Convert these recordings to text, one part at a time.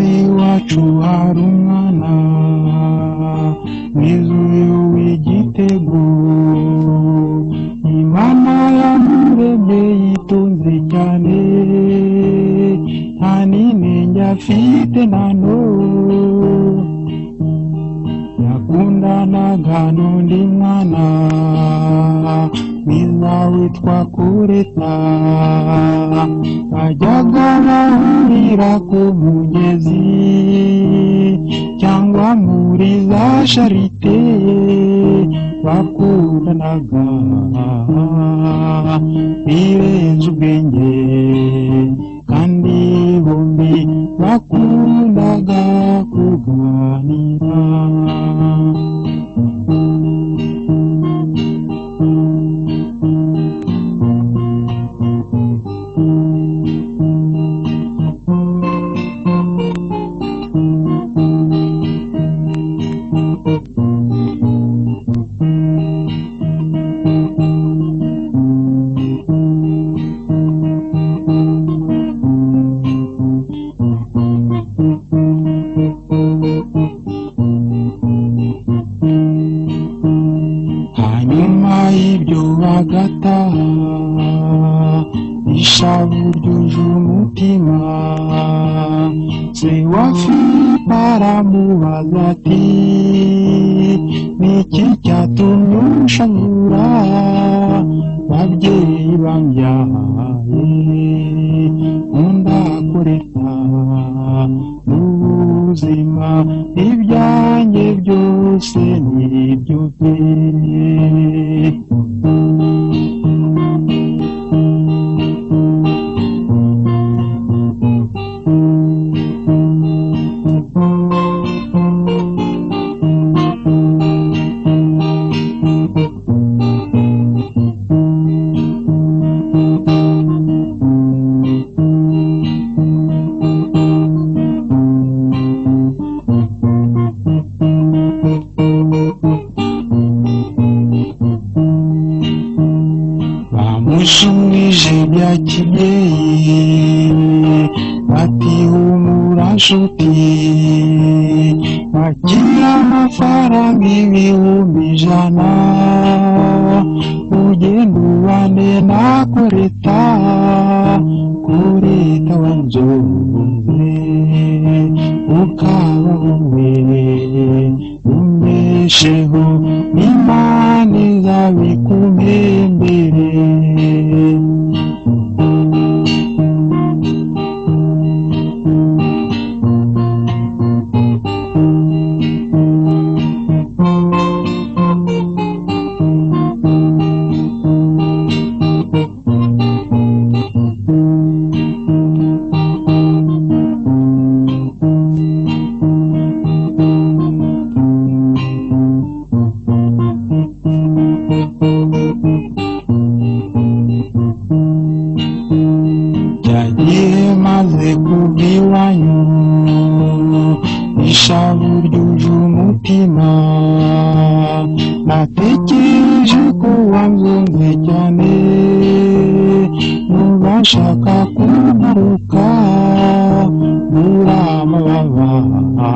iwacu hari umwana wizuye w'igitego, Imana yamuremye yitonze cyane, nta n'inenge afite nano, yakundanaga n'undi mwana mwiza witwa Kureta, bajyaga bahurira ku mugezi cyangwa muri za Charite, bakundanaga birenze ubwenge, kandi bombi bakundaga kuganira. Hanyuma y'ibyo bagataha, ishavu ryuje umutima, se wa Filipo aramubaza ati, niki cyatumye unshavura, babyeyi bambyaye, nkunda Kureta n'ubuzima, ibyanjye byose nibyo pe. Bamushimije bya kibyeyi, bati humura nshuti, bakira amafaranga ibihumbi 100, ugenda ubane na Kureta, Kureta wanzoze, ukaba wowe umbesheho, Imana izabikumpembere. Cyagiye maze kuva iwanyu, ishavu ryuje umutima, natekereje ko wanzonze cyane, ntubashaka kugaruka, bura amababa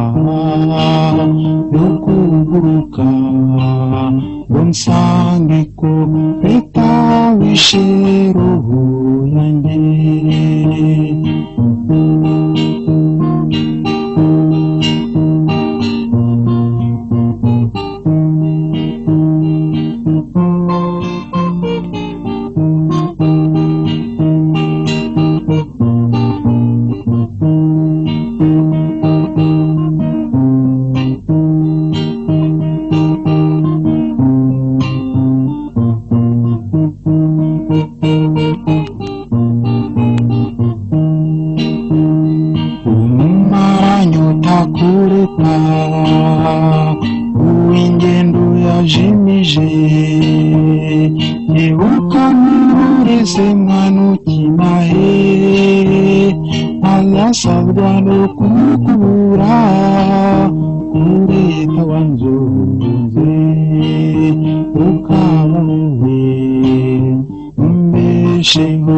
yo kuguruka, ngo nsange Kureta wishe roho yanjye. Kureta uw'ingendo yajimije, ibuka nturese mwana ukina he, azasabwa no kukubura, Kureta wanzoze, ukaba wowe umbesheho,